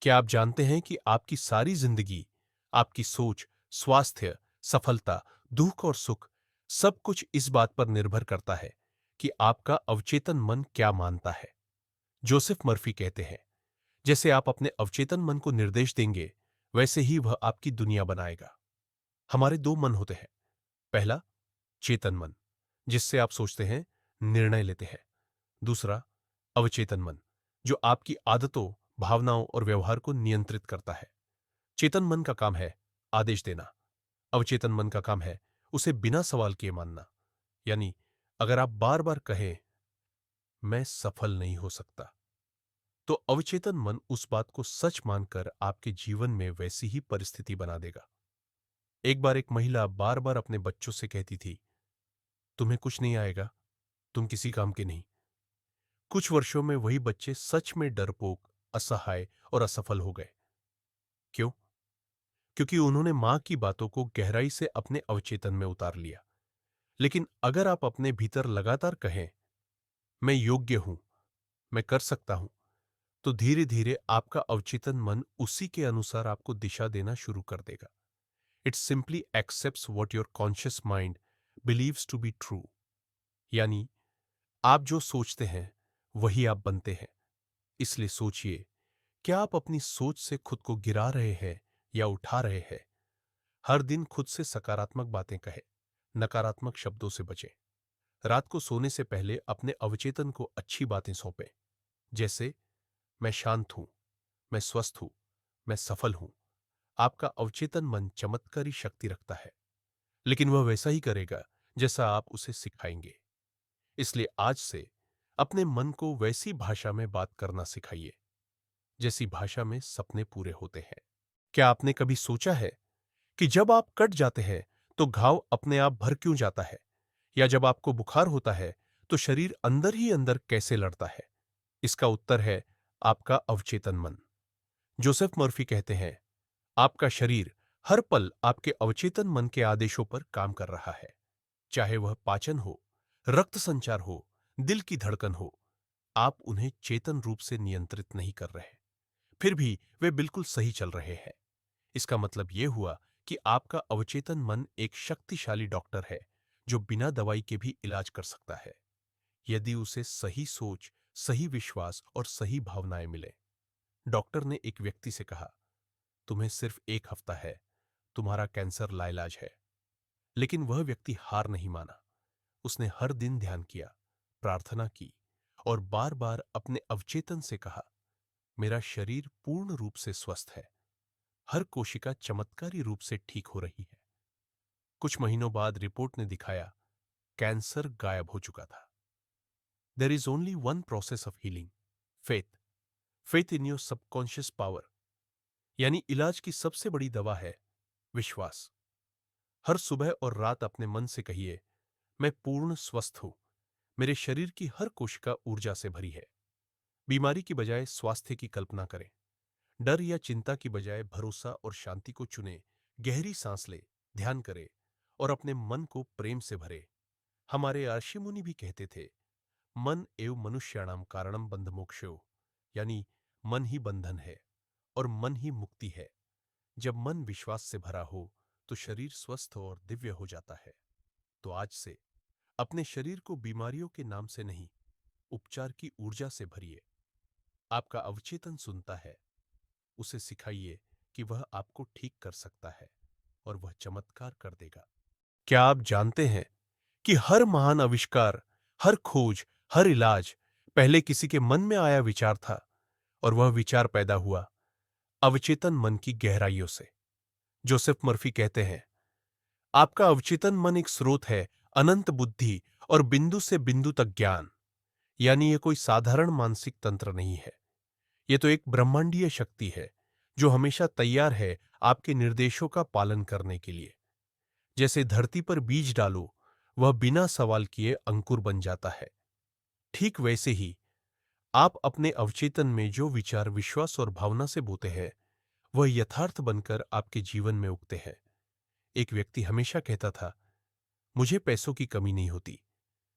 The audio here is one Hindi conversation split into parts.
क्या आप जानते हैं कि आपकी सारी जिंदगी, आपकी सोच, स्वास्थ्य, सफलता, दुख और सुख, सब कुछ इस बात पर निर्भर करता है कि आपका अवचेतन मन क्या मानता है। जोसेफ मर्फी कहते हैं, जैसे आप अपने अवचेतन मन को निर्देश देंगे, वैसे ही वह आपकी दुनिया बनाएगा। हमारे दो मन होते हैं। पहला, चेतन मन, जिससे आप सोचते हैं, निर्णय लेते हैं। दूसरा, अवचेतन मन, जो आपकी आदतों, भावनाओं और व्यवहार को नियंत्रित करता है। चेतन मन का काम है आदेश देना। अवचेतन मन का काम है उसे बिना सवाल किए मानना। यानी अगर आप बार बार कहें, मैं सफल नहीं हो सकता, तो अवचेतन मन उस बात को सच मानकर आपके जीवन में वैसी ही परिस्थिति बना देगा। एक बार एक महिला बार बार अपने बच्चों से कहती थी, तुम्हें कुछ नहीं आएगा, तुम किसी काम के नहीं। कुछ वर्षों में वही बच्चे सच में डरपोक, असहाय और असफल हो गए। क्यों? क्योंकि उन्होंने मां की बातों को गहराई से अपने अवचेतन में उतार लिया। लेकिन अगर आप अपने भीतर लगातार कहें, मैं योग्य हूं, मैं कर सकता हूं, तो धीरे धीरे आपका अवचेतन मन उसी के अनुसार आपको दिशा देना शुरू कर देगा। It simply accepts what your conscious mind believes to be true. यानी आप जो सोचते हैं वही आप बनते हैं। इसलिए सोचिए, क्या आप अपनी सोच से खुद को गिरा रहे हैं या उठा रहे हैं? हर दिन खुद से सकारात्मक बातें कहें, नकारात्मक शब्दों से बचें। रात को सोने से पहले अपने अवचेतन को अच्छी बातें सौंपें, जैसे मैं शांत हूं, मैं स्वस्थ हूं, मैं सफल हूं। आपका अवचेतन मन चमत्कारी शक्ति रखता है, लेकिन वह वैसा ही करेगा जैसा आप उसे सिखाएंगे। इसलिए आज से अपने मन को वैसी भाषा में बात करना सिखाइए जैसी भाषा में सपने पूरे होते हैं। क्या आपने कभी सोचा है कि जब आप कट जाते हैं तो घाव अपने आप भर क्यों जाता है? या जब आपको बुखार होता है तो शरीर अंदर ही अंदर कैसे लड़ता है? इसका उत्तर है आपका अवचेतन मन। जोसेफ मर्फी कहते हैं, आपका शरीर हर पल आपके अवचेतन मन के आदेशों पर काम कर रहा है। चाहे वह पाचन हो, रक्त संचार हो, दिल की धड़कन हो, आप उन्हें चेतन रूप से नियंत्रित नहीं कर रहे, फिर भी वे बिल्कुल सही चल रहे हैं। इसका मतलब यह हुआ कि आपका अवचेतन मन एक शक्तिशाली डॉक्टर है जो बिना दवाई के भी इलाज कर सकता है, यदि उसे सही सोच, सही विश्वास और सही भावनाएं मिले। डॉक्टर ने एक व्यक्ति से कहा, तुम्हें सिर्फ 1 हफ्ता है, तुम्हारा कैंसर लाइलाज है। लेकिन वह व्यक्ति हार नहीं माना। उसने हर दिन ध्यान किया, प्रार्थना की और बार बार अपने अवचेतन से कहा, मेरा शरीर पूर्ण रूप से स्वस्थ है, हर कोशिका चमत्कारी रूप से ठीक हो रही है। कुछ महीनों बाद रिपोर्ट ने दिखाया, कैंसर गायब हो चुका था। There is only one process of healing, faith. Faith in your subconscious power. यानी इलाज की सबसे बड़ी दवा है विश्वास। हर सुबह और रात अपने मन से कहिए, मैं पूर्ण स्वस्थ हूं, मेरे शरीर की हर कोशिका ऊर्जा से भरी है। बीमारी की बजाय स्वास्थ्य की कल्पना करें। डर या चिंता की बजाय भरोसा और शांति को चुनें। गहरी सांस ले, ध्यान करें और अपने मन को प्रेम से भरे। हमारे ऋषि मुनि भी कहते थे, मन एव मनुष्याणाम कारणम बंध मोक्षो। यानी मन ही बंधन है और मन ही मुक्ति है। जब मन विश्वास से भरा हो तो शरीर स्वस्थ और दिव्य हो जाता है। तो आज से अपने शरीर को बीमारियों के नाम से नहीं, उपचार की ऊर्जा से भरिए। आपका अवचेतन सुनता है, उसे सिखाइए कि वह आपको ठीक कर सकता है और वह चमत्कार कर देगा। क्या आप जानते हैं कि हर महान आविष्कार, हर खोज, हर इलाज पहले किसी के मन में आया विचार था और वह विचार पैदा हुआ अवचेतन मन की गहराइयों से। जोसेफ मर्फी कहते हैं, आपका अवचेतन मन एक स्रोत है अनंत बुद्धि और बिंदु से बिंदु तक ज्ञान। यानी यह कोई साधारण मानसिक तंत्र नहीं है, यह तो एक ब्रह्मांडीय शक्ति है जो हमेशा तैयार है आपके निर्देशों का पालन करने के लिए। जैसे धरती पर बीज डालो, वह बिना सवाल किए अंकुर बन जाता है। ठीक वैसे ही आप अपने अवचेतन में जो विचार, विश्वास और भावना से बोते हैं, वह यथार्थ बनकर आपके जीवन में उगते हैं। एक व्यक्ति हमेशा कहता था, मुझे पैसों की कमी नहीं होती,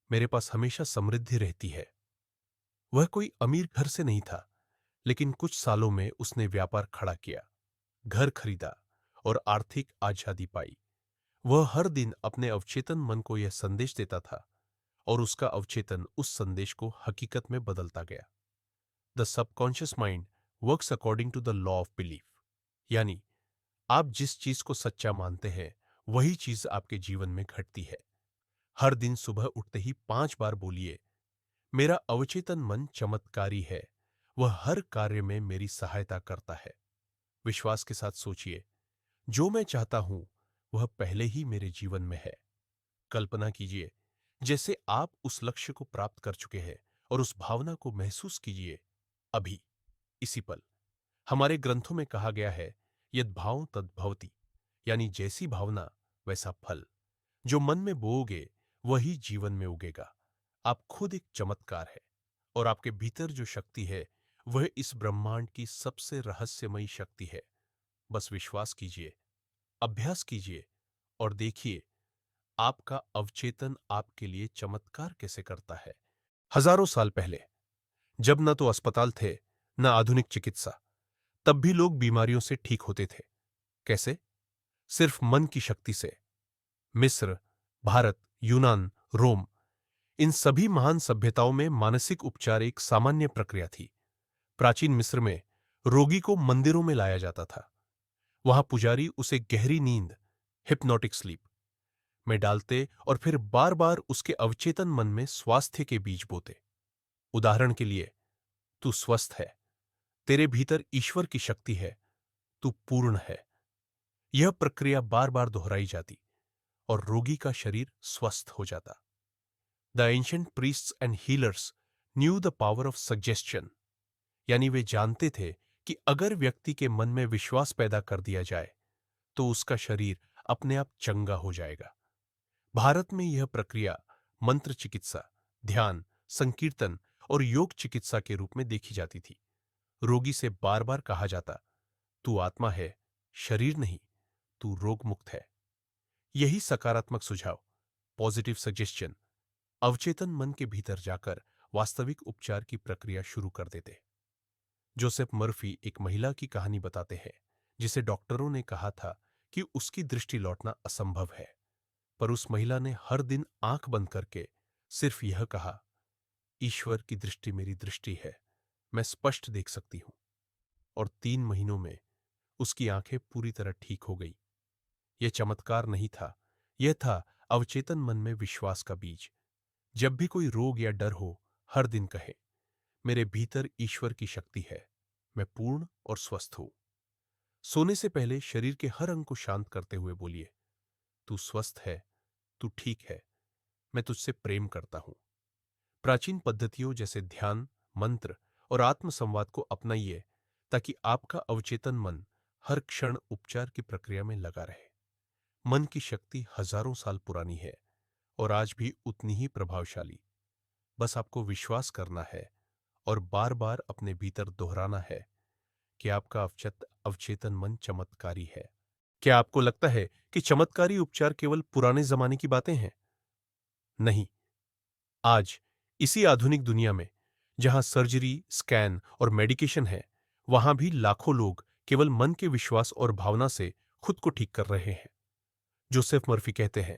मेरे पास हमेशा समृद्धि रहती है। वह कोई अमीर घर से नहीं था, लेकिन कुछ सालों में उसने व्यापार खड़ा किया, घर खरीदा और आर्थिक आजादी पाई। वह हर दिन अपने अवचेतन मन को यह संदेश देता था और उसका अवचेतन उस संदेश को हकीकत में बदलता गया। The subconscious mind works according to the law of belief, यानी आप जिस चीज को सच्चा मानते हैं वही चीज आपके जीवन में घटती है। हर दिन सुबह उठते ही 5 बार बोलिए, मेरा अवचेतन मन चमत्कारी है, वह हर कार्य में मेरी सहायता करता है। विश्वास के साथ सोचिए, जो मैं चाहता हूं वह पहले ही मेरे जीवन में है। कल्पना कीजिए जैसे आप उस लक्ष्य को प्राप्त कर चुके हैं और उस भावना को महसूस कीजिए अभी, इसी पल। हमारे ग्रंथों में कहा गया है, यद भाव तद भवति, यानी जैसी भावना वैसा फल। जो मन में बोओगे वही जीवन में उगेगा। आप खुद एक चमत्कार है और आपके भीतर जो शक्ति है वह इस ब्रह्मांड की सबसे रहस्यमयी शक्ति है। बस विश्वास कीजिए, अभ्यास कीजिए और देखिए आपका अवचेतन आपके लिए चमत्कार कैसे करता है। हजारों साल पहले, जब न तो अस्पताल थे न आधुनिक चिकित्सा, तब भी लोग बीमारियों से ठीक होते थे। कैसे? सिर्फ मन की शक्ति से। मिस्र, भारत, यूनान, रोम, इन सभी महान सभ्यताओं में मानसिक उपचार एक सामान्य प्रक्रिया थी। प्राचीन मिस्र में रोगी को मंदिरों में लाया जाता था। वहां पुजारी उसे गहरी नींद, हिप्नोटिक स्लीप, में डालते और फिर बार बार उसके अवचेतन मन में स्वास्थ्य के बीज बोते। उदाहरण के लिए, तू स्वस्थ है, तेरे भीतर ईश्वर की शक्ति है, तू पूर्ण है। यह प्रक्रिया बार बार दोहराई जाती और रोगी का शरीर स्वस्थ हो जाता। The ancient priests and healers knew the power of suggestion, यानी वे जानते थे कि अगर व्यक्ति के मन में विश्वास पैदा कर दिया जाए तो उसका शरीर अपने आप चंगा हो जाएगा। भारत में यह प्रक्रिया मंत्र चिकित्सा, ध्यान, संकीर्तन और योग चिकित्सा के रूप में देखी जाती थी। रोगी से बार बार कहा जाता, तू आत्मा है, शरीर नहीं, तू रोग मुक्त है। यही सकारात्मक सुझाव, पॉजिटिव सजेशन, अवचेतन मन के भीतर जाकर वास्तविक उपचार की प्रक्रिया शुरू कर देते। जोसेफ मर्फी एक महिला की कहानी बताते हैं जिसे डॉक्टरों ने कहा था कि उसकी दृष्टि लौटना असंभव है, पर उस महिला ने हर दिन आंख बंद करके सिर्फ यह कहा, ईश्वर की दृष्टि मेरी दृष्टि है, मैं स्पष्ट देख सकती हूं। और 3 महीनों में उसकी आंखें पूरी तरह ठीक हो गई। यह चमत्कार नहीं था, यह था अवचेतन मन में विश्वास का बीज। जब भी कोई रोग या डर हो, हर दिन कहे, मेरे भीतर ईश्वर की शक्ति है, मैं पूर्ण और स्वस्थ हूं। सोने से पहले शरीर के हर अंग को शांत करते हुए बोलिए, तू स्वस्थ है, तू ठीक है, मैं तुझसे प्रेम करता हूं। प्राचीन पद्धतियों जैसे ध्यान, मंत्र और आत्मसंवाद को अपनाइए ताकि आपका अवचेतन मन हर क्षण उपचार की प्रक्रिया में लगा रहे। मन की शक्ति हजारों साल पुरानी है और आज भी उतनी ही प्रभावशाली। बस आपको विश्वास करना है और बार बार अपने भीतर दोहराना है कि आपका अवचेतन मन चमत्कारी है। क्या आपको लगता है कि चमत्कारी उपचार केवल पुराने जमाने की बातें हैं? नहीं, आज इसी आधुनिक दुनिया में जहां सर्जरी, स्कैन और मेडिकेशन है, वहां भी लाखों लोग केवल मन के विश्वास और भावना से खुद को ठीक कर रहे हैं। जोसेफ मर्फी कहते हैं,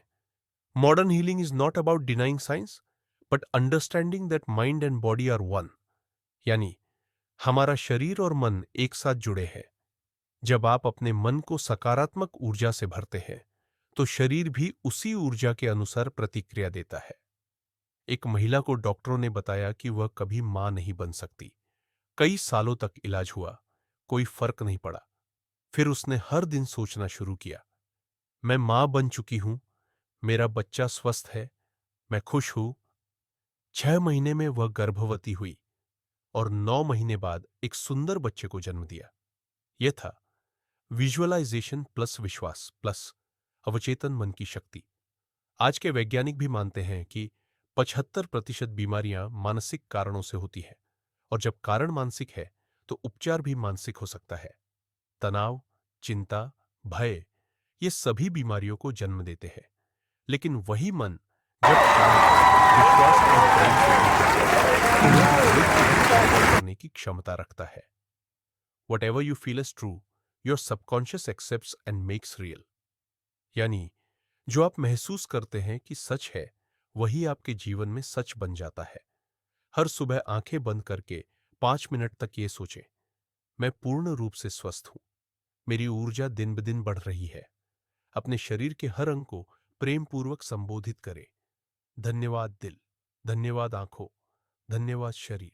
modern healing is not about denying science but understanding that mind and body are one, यानी हमारा शरीर और मन एक साथ जुड़े हैं। जब आप अपने मन को सकारात्मक ऊर्जा से भरते हैं तो शरीर भी उसी ऊर्जा के अनुसार प्रतिक्रिया देता है। एक महिला को डॉक्टरों ने बताया कि वह कभी मां नहीं बन सकती। कई सालों तक इलाज हुआ, कोई फर्क नहीं पड़ा। फिर उसने हर दिन सोचना शुरू किया, मैं मां बन चुकी हूं, मेरा बच्चा स्वस्थ है, मैं खुश हूं। 6 महीने में वह गर्भवती हुई और 9 महीने बाद एक सुंदर बच्चे को जन्म दिया। यह था विजुअलाइजेशन प्लस विश्वास प्लस अवचेतन मन की शक्ति। आज के वैज्ञानिक भी मानते हैं कि 75% बीमारियां मानसिक कारणों से होती है और जब कारण मानसिक है तो उपचार भी मानसिक हो सकता है। तनाव, चिंता, भय, ये सभी बीमारियों को जन्म देते हैं, लेकिन वही मन जब शांत, विश्वास और प्रेम से भरा है, तो वह रोग को भी कंट्रोल करने की क्षमता रखता है। Whatever you feel is true, your subconscious accepts and makes real. यानी जो आप महसूस करते हैं कि सच है, वही आपके जीवन में सच बन जाता है। हर सुबह आंखें बंद करके 5 मिनट तक ये सोचें, मैं पूर्ण रूप से स्वस्थ हूं, मेरी ऊर्जा दिन ब दिन बढ़ रही है। अपने शरीर के हर अंग को प्रेम पूर्वक संबोधित करें, धन्यवाद दिल, धन्यवाद आंखों, धन्यवाद शरीर।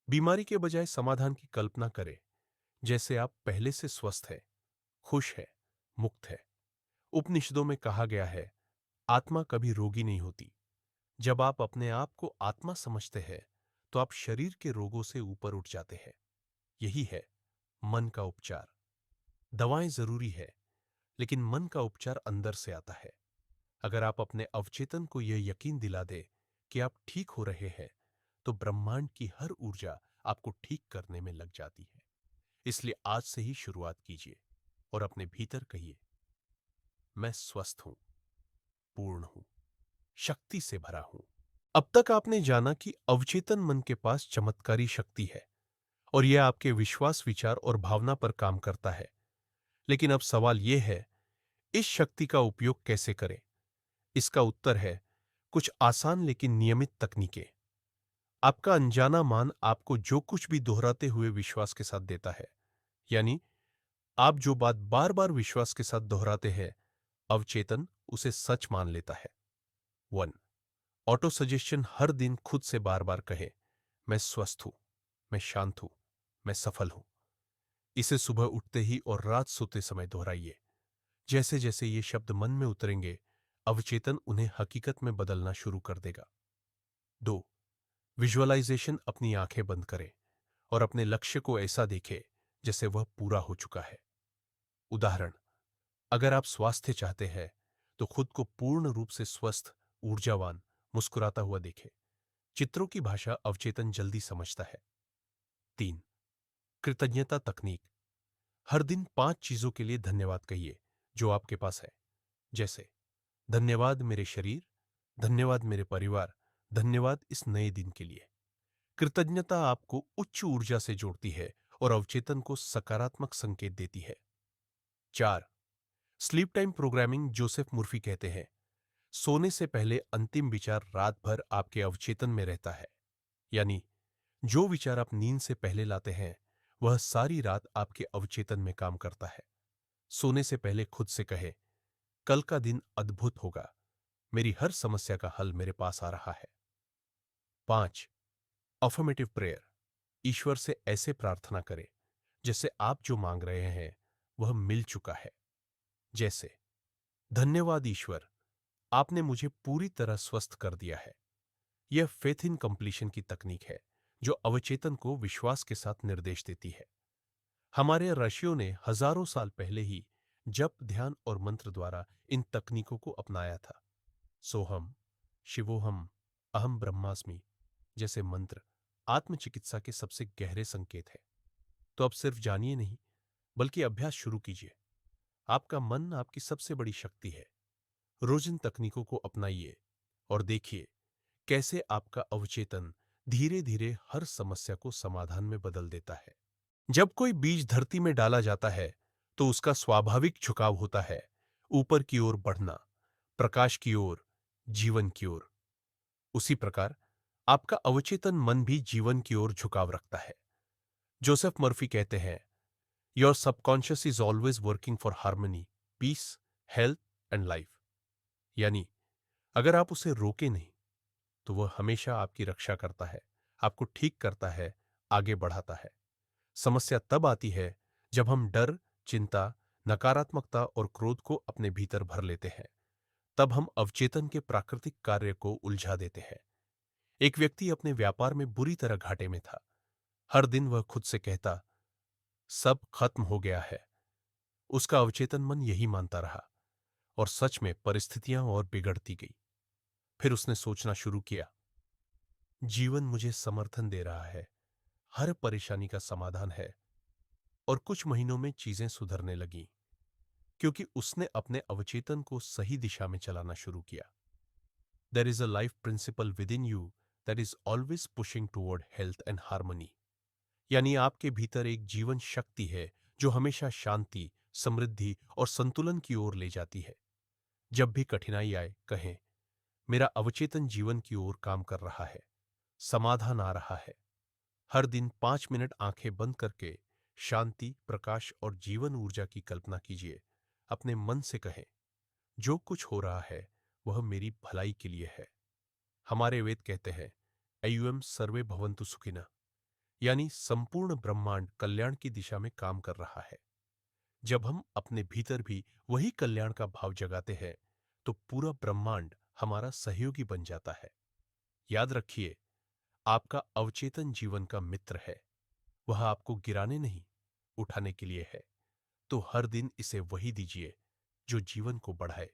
बीमारी के बजाय समाधान की कल्पना करें, जैसे आप पहले से स्वस्थ हैं, खुश है, मुक्त है। उपनिषदों में कहा गया है, आत्मा कभी रोगी नहीं होती। जब आप अपने आप को आत्मा समझते हैं, तो आप शरीर के रोगों से ऊपर उठ जाते हैं। यही है मन का उपचार। दवाएं जरूरी है, लेकिन मन का उपचार अंदर से आता है। अगर आप अपने अवचेतन को यह यकीन दिला दे कि आप ठीक हो रहे हैं, तो ब्रह्मांड की हर ऊर्जा आपको ठीक करने में लग जाती है। इसलिए आज से ही शुरुआत कीजिए और अपने भीतर कहिए, मैं स्वस्थ हूं, पूर्ण हूं, शक्ति से भरा हूं। अब तक आपने जाना कि अवचेतन मन के पास चमत्कारी शक्ति है और यह आपके विश्वास, विचार और भावना पर काम करता है। लेकिन अब सवाल यह है, इस शक्ति का उपयोग कैसे करें? इसका उत्तर है कुछ आसान लेकिन नियमित तकनीकें। आपका अनजाना मान आपको जो कुछ भी दोहराते हुए विश्वास के साथ देता है, यानी आप जो बात बार बार विश्वास के साथ दोहराते हैं, अवचेतन उसे सच मान लेता है। 1. Auto suggestion. हर दिन खुद से बार बार कहे, मैं स्वस्थ हूं, मैं शांत हूं, मैं सफल हूं। इसे सुबह उठते ही और रात सोते समय दोहराइए। जैसे जैसे ये शब्द मन में उतरेंगे, अवचेतन उन्हें हकीकत में बदलना शुरू कर देगा। 2. विजुअलाइजेशन। अपनी आंखें बंद करें और अपने लक्ष्य को ऐसा देखें जैसे वह पूरा हो चुका है। उदाहरण, अगर आप स्वास्थ्य चाहते हैं, तो खुद को पूर्ण रूप से स्वस्थ, ऊर्जावान, मुस्कुराता हुआ देखें। चित्रों की भाषा अवचेतन जल्दी समझता है। 3. कृतज्ञता तकनीक। हर दिन 5 चीजों के लिए धन्यवाद कहिए जो आपके पास है, जैसे धन्यवाद मेरे शरीर, धन्यवाद मेरे परिवार, धन्यवाद इस नए दिन के लिए। कृतज्ञता आपको उच्च ऊर्जा से जोड़ती है और अवचेतन को सकारात्मक संकेत देती है। 4. Sleep time programming. जोसेफ मुर्फी कहते हैं, सोने से पहले अंतिम विचार रात भर आपके अवचेतन में रहता है। यानी जो विचार आप नींद से पहले लाते हैं, वह सारी रात आपके अवचेतन में काम करता है। सोने से पहले खुद से कहे, कल का दिन अद्भुत होगा, मेरी हर समस्या का हल मेरे पास आ रहा है। 5. Affirmative prayer. ईश्वर से ऐसे प्रार्थना करें जैसे आप जो मांग रहे हैं वह मिल चुका है। जैसे, धन्यवाद ईश्वर, आपने मुझे पूरी तरह स्वस्थ कर दिया है। यह फेथ इन कंप्लीशन की तकनीक है जो अवचेतन को विश्वास के साथ निर्देश देती है। हमारे ऋषियों ने हजारों साल पहले ही जप, ध्यान और मंत्र द्वारा इन तकनीकों को अपनाया था। सोहम, शिवोहम, अहम ब्रह्मास्मि जैसे मंत्र आत्मचिकित्सा के सबसे गहरे संकेत हैं। तो अब सिर्फ जानिए नहीं, बल्कि अभ्यास शुरू कीजिए। आपका मन आपकी सबसे बड़ी शक्ति है। रोज इन तकनीकों को अपनाइए और देखिए कैसे आपका अवचेतन धीरे धीरे हर समस्या को समाधान में बदल देता है। जब कोई बीज धरती में डाला जाता है, तो उसका स्वाभाविक झुकाव होता है ऊपर की ओर बढ़ना, प्रकाश की ओर, जीवन की ओर। उसी प्रकार आपका अवचेतन मन भी जीवन की ओर झुकाव रखता है। जोसेफ मर्फी कहते हैं, your subconscious is always working for harmony, peace, health and life. यानी अगर आप उसे रोके नहीं, तो वह हमेशा आपकी रक्षा करता है, आपको ठीक करता है, आगे बढ़ाता है। समस्या तब आती है जब हम डर, चिंता, नकारात्मकता और क्रोध को अपने भीतर भर लेते हैं। तब हम अवचेतन के प्राकृतिक कार्य को उलझा देते हैं। एक व्यक्ति अपने व्यापार में बुरी तरह घाटे में था। हर दिन वह खुद से कहता, सब खत्म हो गया है। उसका अवचेतन मन यही मानता रहा और सच में परिस्थितियां और बिगड़ती गई। फिर उसने सोचना शुरू किया, जीवन मुझे समर्थन दे रहा है, हर परेशानी का समाधान है। और कुछ महीनों में चीजें सुधरने लगीं, क्योंकि उसने अपने अवचेतन को सही दिशा में चलाना शुरू किया। There is a life principle within you that is always pushing toward health and harmony. यानी आपके भीतर एक जीवन शक्ति है जो हमेशा शांति, समृद्धि और संतुलन की ओर ले जाती है। जब भी कठिनाई आए, कहें, मेरा अवचेतन जीवन की ओर काम कर रहा है, समाधान आ रहा है। हर दिन 5 मिनट आंखें बंद करके शांति, प्रकाश और जीवन ऊर्जा की कल्पना कीजिए। अपने मन से कहें, जो कुछ हो रहा है वह मेरी भलाई के लिए है। हमारे वेद कहते हैं, अयुएम सर्वे भवन्तु सुखिनः, यानी संपूर्ण ब्रह्मांड कल्याण की दिशा में काम कर रहा है। जब हम अपने भीतर भी वही कल्याण का भाव जगाते हैं तो पूरा ब्रह्मांड हमारा सहयोगी बन जाता है। याद रखिए, आपका अवचेतन जीवन का मित्र है। वह आपको गिराने नहीं, उठाने के लिए है। तो हर दिन इसे वही दीजिए जो जीवन को बढ़ाए,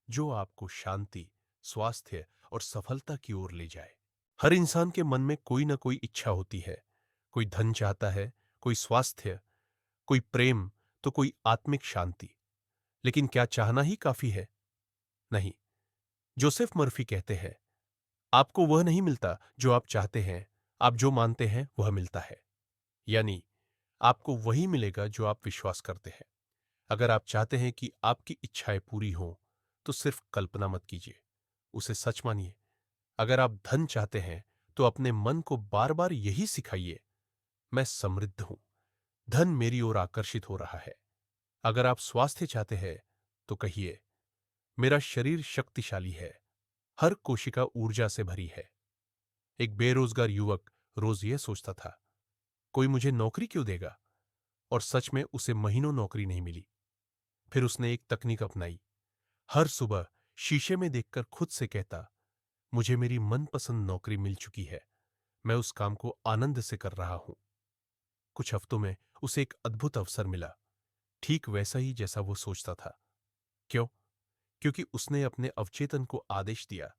जो आपको शांति, स्वास्थ्य और सफलता की ओर ले जाए। हर इंसान के मन में कोई ना कोई इच्छा होती है। कोई धन चाहता है, कोई स्वास्थ्य, कोई प्रेम, तो कोई आत्मिक शांति। लेकिन क्या चाहना ही काफी है? नहीं। जोसेफ मर्फी कहते हैं, आपको वह नहीं मिलता जो आप चाहते हैं, आप जो मानते हैं वह मिलता है। यानी आपको वही मिलेगा जो आप विश्वास करते हैं। अगर आप चाहते हैं कि आपकी इच्छाएं पूरी हों, तो सिर्फ कल्पना मत कीजिए, उसे सच मानिए। अगर आप धन चाहते हैं, तो अपने मन को बार बार यही सिखाइए, मैं समृद्ध हूं, धन मेरी ओर आकर्षित हो रहा है। अगर आप स्वास्थ्य चाहते हैं, तो कहिए, मेरा शरीर शक्तिशाली है, हर कोशिका ऊर्जा से भरी है। एक बेरोजगार युवक रोज यह सोचता था, कोई मुझे नौकरी क्यों देगा? और सच में उसे महीनों नौकरी नहीं मिली। फिर उसने एक तकनीक अपनाई। हर सुबह शीशे में देखकर खुद से कहता, मुझे मेरी मनपसंद नौकरी मिल चुकी है, मैं उस काम को आनंद से कर रहा हूं। कुछ हफ्तों में उसे एक अद्भुत अवसर मिला, ठीक वैसा ही जैसा वो सोचता था। क्यों? क्योंकि उसने अपने अवचेतन को आदेश दिया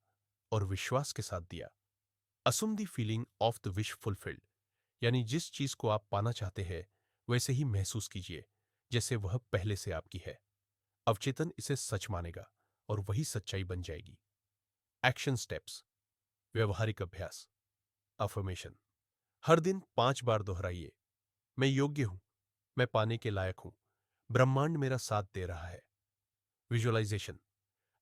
और विश्वास के साथ दिया। Assume the feeling of the wish fulfilled, यानी जिस चीज को आप पाना चाहते हैं वैसे ही महसूस कीजिए जैसे वह पहले से आपकी है। अवचेतन इसे सच मानेगा और वही सच्चाई बन जाएगी। Action steps. व्यवहारिक अभ्यास। अफर्मेशन। हर दिन 5 बार दोहराइए, मैं योग्य हूं, मैं पाने के लायक हूं, ब्रह्मांड मेरा साथ दे रहा है। विजुअलाइजेशन।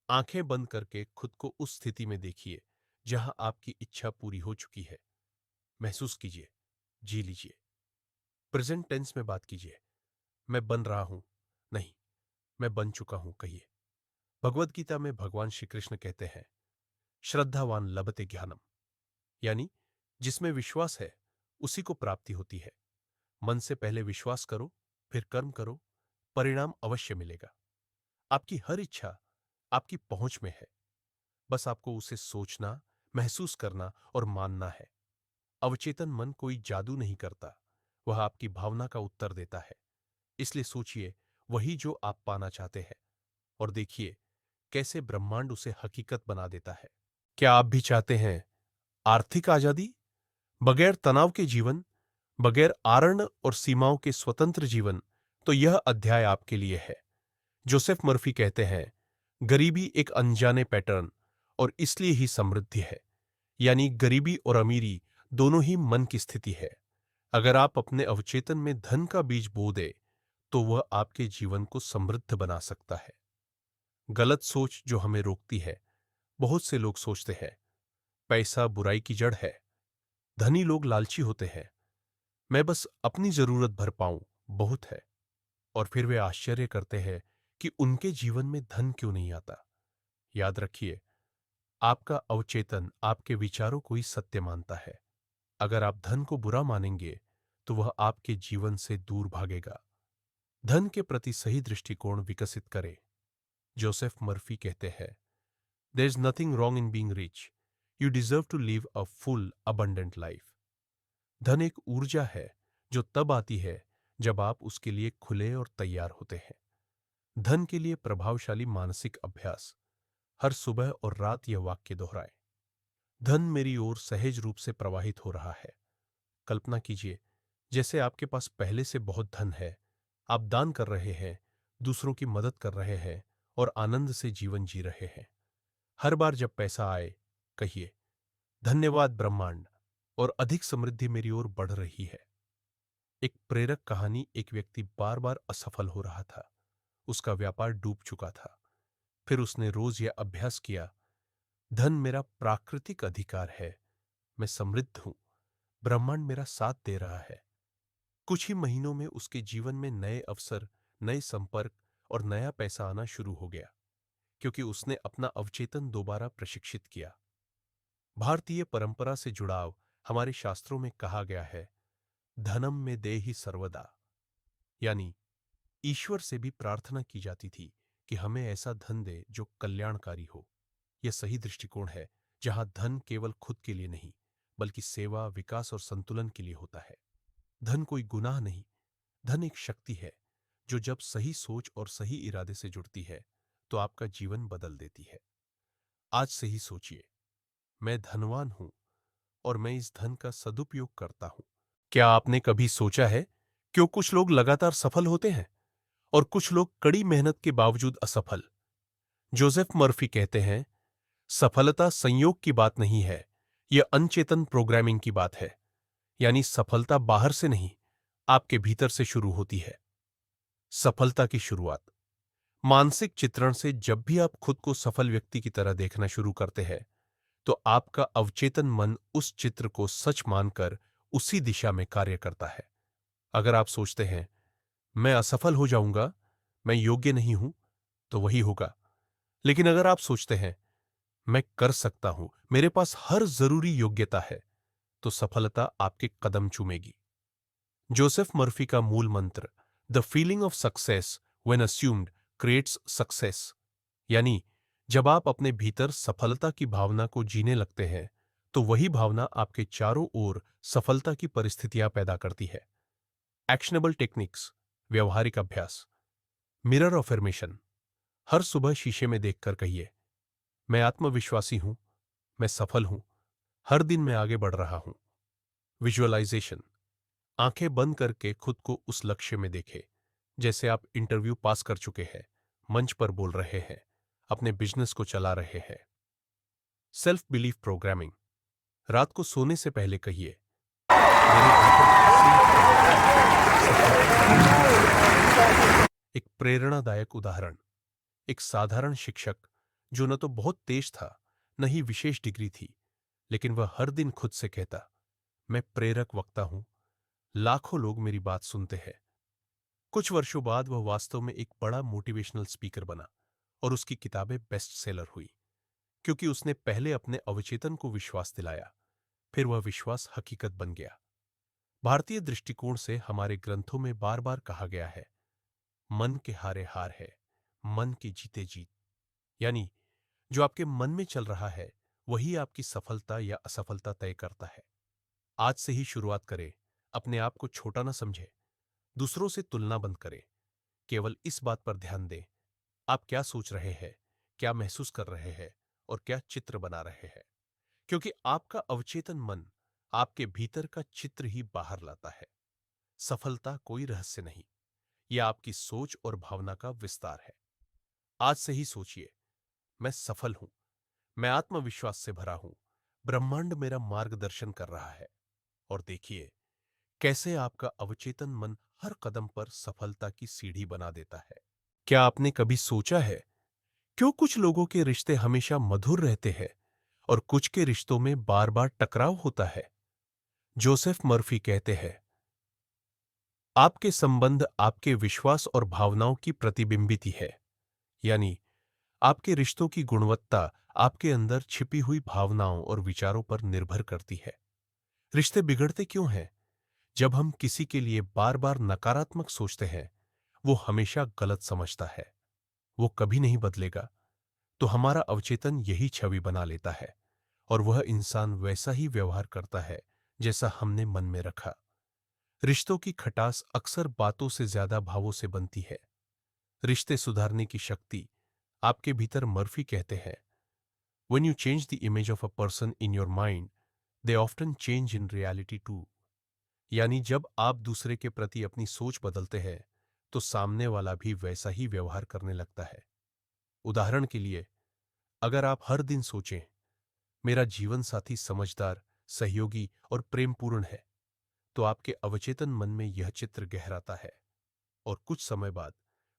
आंखें बंद करके खुद को उस स्थिति में देखिए जहां आपकी इच्छा पूरी हो चुकी है। महसूस कीजिए, जी लीजिए। प्रेजेंट टेंस में बात कीजिए, मैं बन रहा हूं, नहीं, मैं बन चुका हूं, कहिए। भगवद गीता में भगवान श्री कृष्ण कहते हैं, श्रद्धावान लभते ज्ञानम, यानी जिसमें विश्वास है उसी को प्राप्ति होती है। मन से पहले विश्वास करो, फिर कर्म करो, परिणाम अवश्य मिलेगा। आपकी हर इच्छा आपकी पहुंच में है, बस आपको उसे सोचना, महसूस करना और मानना है। अवचेतन मन कोई जादू नहीं करता, वह आपकी भावना का उत्तर देता है। इसलिए सोचिए वही जो आप पाना चाहते हैं और देखिए कैसे ब्रह्मांड उसे हकीकत बना देता है। क्या आप भी चाहते हैं आर्थिक आजादी, बगैर तनाव के जीवन, बगैर आरण्य और सीमाओं के स्वतंत्र जीवन? तो यह अध्याय आपके लिए है। जोसेफ मर्फी कहते हैं, गरीबी एक अनजाने पैटर्न और इसलिए ही समृद्धि है। यानी गरीबी और अमीरी दोनों ही मन की स्थिति है। अगर आप अपने अवचेतन में धन का बीज बो दे तो वह आपके जीवन को समृद्ध बना सकता है। गलत सोच जो हमें रोकती है। बहुत से लोग सोचते हैं, पैसा बुराई की जड़ है, धनी लोग लालची होते हैं, मैं बस अपनी जरूरत भर पाऊं बहुत है। और फिर वे आश्चर्य करते हैं कि उनके जीवन में धन क्यों नहीं आता। याद रखिए, आपका अवचेतन आपके विचारों को ही सत्य मानता है। अगर आप धन को बुरा मानेंगे तो वह आपके जीवन से दूर भागेगा। धन के प्रति सही दृष्टिकोण विकसित करें। जोसेफ मर्फी कहते हैं, there is nothing wrong in being rich, you deserve to live a full abundant life. धन एक ऊर्जा है जो तब आती है जब आप उसके लिए खुले और तैयार होते हैं। धन के लिए प्रभावशाली मानसिक अभ्यास। हर सुबह और रात यह वाक्य दोहराएं, धन मेरी ओर सहज रूप से प्रवाहित हो रहा है। कल्पना कीजिए जैसे आपके पास पहले से बहुत धन है, आप दान कर रहे हैं, दूसरों की मदद कर रहे हैं और आनंद से जीवन जी रहे हैं। हर बार जब पैसा आए, कहिए, धन्यवाद ब्रह्मांड, और अधिक समृद्धि मेरी ओर बढ़ रही है। एक प्रेरक कहानी। एक व्यक्ति बार बार असफल हो रहा था, उसका व्यापार डूब चुका था। फिर उसने रोज यह अभ्यास किया, धन मेरा प्राकृतिक अधिकार है, मैं समृद्ध हूं, ब्रह्मांड मेरा साथ दे रहा है। कुछ ही महीनों में उसके जीवन में नए अवसर, नए संपर्क और नया पैसा आना शुरू हो गया, क्योंकि उसने अपना अवचेतन दोबारा प्रशिक्षित किया। भारतीय परंपरा से जुड़ाव। हमारे शास्त्रों में कहा गया है, धनम में देहि सर्वदा, यानी ईश्वर से भी प्रार्थना की जाती थी कि हमें ऐसा धन दे जो कल्याणकारी हो। यह सही दृष्टिकोण है, जहां धन केवल खुद के लिए नहीं, बल्कि सेवा, विकास और संतुलन के लिए होता है। धन कोई गुनाह नहीं, धन एक शक्ति है जो जब सही सोच और सही इरादे से जुड़ती है तो आपका जीवन बदल देती है। आज से ही सोचिए, मैं धनवान हूं और मैं इस धन का सदुपयोग करता हूं। क्या आपने कभी सोचा है, क्यों कुछ लोग लगातार सफल होते हैं और कुछ लोग कड़ी मेहनत के बावजूद असफल? जोसेफ मर्फी कहते हैं, सफलता संयोग की बात नहीं है, यह अनचेतन प्रोग्रामिंग की बात है। यानी सफलता बाहर से नहीं, आपके भीतर से शुरू होती है। सफलता की शुरुआत मानसिक चित्रण से। जब भी आप खुद को सफल व्यक्ति की तरह देखना शुरू करते हैं, तो आपका अवचेतन मन उस चित्र को सच मानकर उसी दिशा में कार्य करता है। अगर आप सोचते हैं, मैं असफल हो जाऊंगा, मैं योग्य नहीं हूं, तो वही होगा। लेकिन अगर आप सोचते हैं, मैं कर सकता हूं, मेरे पास हर जरूरी योग्यता है, तो सफलता आपके कदम चूमेगी। जोसेफ मर्फी का मूल मंत्र, the feeling of success when assumed creates success, यानी जब आप अपने भीतर सफलता की भावना को जीने लगते हैं, तो वही भावना आपके चारों ओर सफलता की परिस्थितियां पैदा करती है। एक्शनेबल टेक्निक्स, व्यवहारिक अभ्यास। मिरर अफर्मेशन, हर सुबह शीशे में देखकर कहिए, मैं आत्मविश्वासी हूं, मैं सफल हूं, हर दिन मैं आगे बढ़ रहा हूं। विजुअलाइजेशन, आंखें बंद करके खुद को उस लक्ष्य में देखें, जैसे आप इंटरव्यू पास कर चुके हैं, मंच पर बोल रहे हैं, अपने बिजनेस को चला रहे हैं। सेल्फ बिलीफ प्रोग्रामिंग, रात को सोने से पहले कहिए, मेरे भीतर एक प्रेरणादायक उदाहरण। एक साधारण शिक्षक जो न तो बहुत तेज था, न ही विशेष डिग्री थी, लेकिन वह हर दिन खुद से कहता, मैं प्रेरक वक्ता हूं, लाखों लोग मेरी बात सुनते हैं। कुछ वर्षों बाद वह वास्तव में एक बड़ा मोटिवेशनल स्पीकर बना और उसकी किताबें बेस्ट सेलर हुई, क्योंकि उसने पहले अपने अवचेतन को विश्वास दिलाया, फिर वह विश्वास हकीकत बन गया। भारतीय दृष्टिकोण से हमारे ग्रंथों में बार बार कहा गया है, मन के हारे हार है, मन की जीते जीत। यानी जो आपके मन में चल रहा है, वही आपकी सफलता या असफलता तय करता है। आज से ही शुरुआत करें, अपने आप को छोटा ना समझें, दूसरों से तुलना बंद करें। केवल इस बात पर ध्यान दें, आप क्या सोच रहे हैं, क्या महसूस कर रहे हैं और क्या चित्र बना रहे हैं, क्योंकि आपका अवचेतन मन आपके भीतर का चित्र ही बाहर लाता है। सफलता कोई रहस्य नहीं, यह आपकी सोच और भावना का विस्तार है। आज से ही सोचिए, मैं सफल हूं, मैं आत्मविश्वास से भरा हूं, ब्रह्मांड मेरा मार्गदर्शन कर रहा है। और देखिए कैसे आपका अवचेतन मन हर कदम पर सफलता की सीढ़ी बना देता है। क्या आपने कभी सोचा है, क्यों कुछ लोगों के रिश्ते हमेशा मधुर रहते हैं और कुछ के रिश्तों में बार बार टकराव होता है? जोसेफ मर्फी कहते हैं, आपके संबंध आपके विश्वास और भावनाओं की प्रतिबिंबित है। यानी आपके रिश्तों की गुणवत्ता आपके अंदर छिपी हुई भावनाओं और विचारों पर निर्भर करती है। रिश्ते बिगड़ते क्यों हैं? जब हम किसी के लिए बार बार नकारात्मक सोचते हैं, वो हमेशा गलत समझता है, वो कभी नहीं बदलेगा, तो हमारा अवचेतन यही छवि बना लेता है और वह इंसान वैसा ही व्यवहार करता है जैसा हमने मन में रखा। रिश्तों की खटास अक्सर बातों से ज्यादा भावों से बनती है। रिश्ते सुधारने की शक्ति आपके भीतर। मर्फी कहते हैं, when you change the image of a person in your mind, they often change in reality too. यानी जब आप दूसरे के प्रति अपनी सोच बदलते हैं, तो सामने वाला भी वैसा ही व्यवहार करने लगता है। उदाहरण के लिए, अगर आप हर दिन सोचें, मेरा जीवन साथी समझदार, सहयोगी और प्रेमपूर्ण है, तो आपके अवचेतन मन में यह चित्र गहराता है और कुछ समय बाद